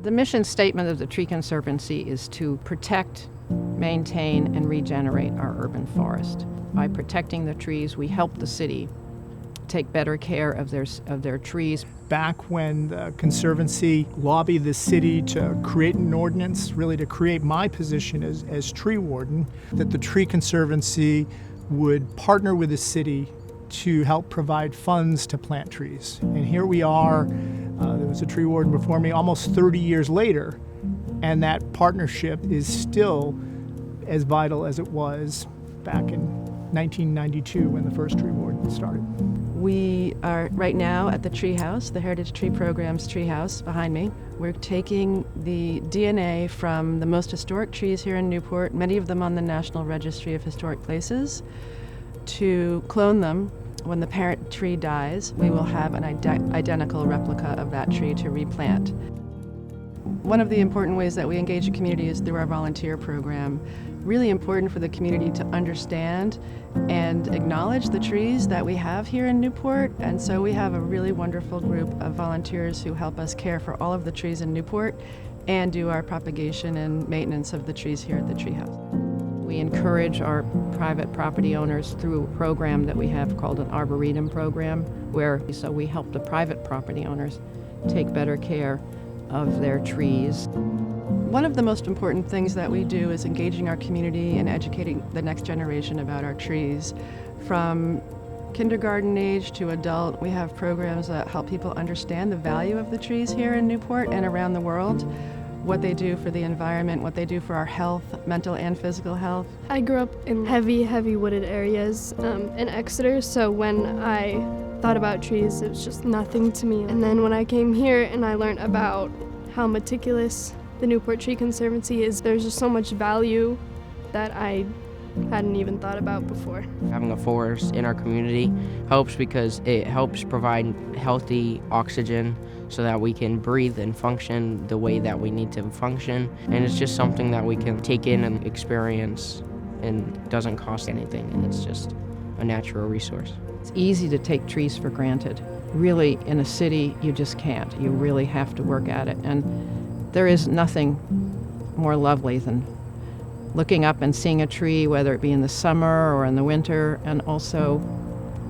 The mission statement of the Tree Conservancy is to protect, maintain, and regenerate our urban forest. By protecting the trees, we help the city take better care of their trees. Back when the Conservancy lobbied the city to create an ordinance, really to create my position as tree warden, that the Tree Conservancy would partner with the city to help provide funds to plant trees. And here we are, there was a tree warden before me almost 30 years later, and that partnership is still as vital as it was back in 1992 when the first tree warden started. We are right now at the Tree House, the Heritage Tree Program's Tree House behind me. We're taking the DNA from the most historic trees here in Newport, many of them on the National Registry of Historic Places, to clone them. When the parent tree dies, we will have an identical replica of that tree to replant. One of the important ways that we engage the community is through our volunteer program. Really important for the community to understand and acknowledge the trees that we have here in Newport. And so we have a really wonderful group of volunteers who help us care for all of the trees in Newport and do our propagation and maintenance of the trees here at the Treehouse. We encourage our private property owners through a program that we have called an Arboretum Program, where we help the private property owners take better care of their trees. One of the most important things that we do is engaging our community and educating the next generation about our trees. From kindergarten age to adult, we have programs that help people understand the value of the trees here in Newport and around the world, what they do for the environment, what they do for our health, mental and physical health. I grew up in heavy wooded areas in Exeter, so when I thought about trees, it was just nothing to me. And then when I came here and I learned about how meticulous the Newport Tree Conservancy is, there's just so much value that I hadn't even thought about before. Having a forest in our community helps because it helps provide healthy oxygen so that we can breathe and function the way that we need to function. And it's just something that we can take in and experience and doesn't cost anything, and it's just a natural resource. It's easy to take trees for granted. Really, in a city, you just can't. You really have to work at it. And there is nothing more lovely than looking up and seeing a tree, whether it be in the summer or in the winter, and also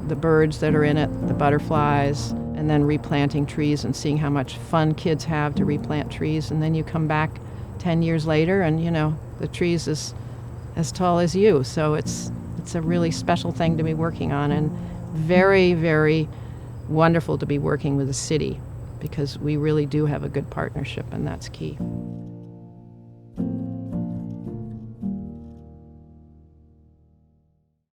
the birds that are in it, the butterflies, and then replanting trees and seeing how much fun kids have to replant trees. And then you come back 10 years later and, the tree's as tall as you. So it's a really special thing to be working on, and very, very wonderful to be working with the city, because we really do have a good partnership, and that's key.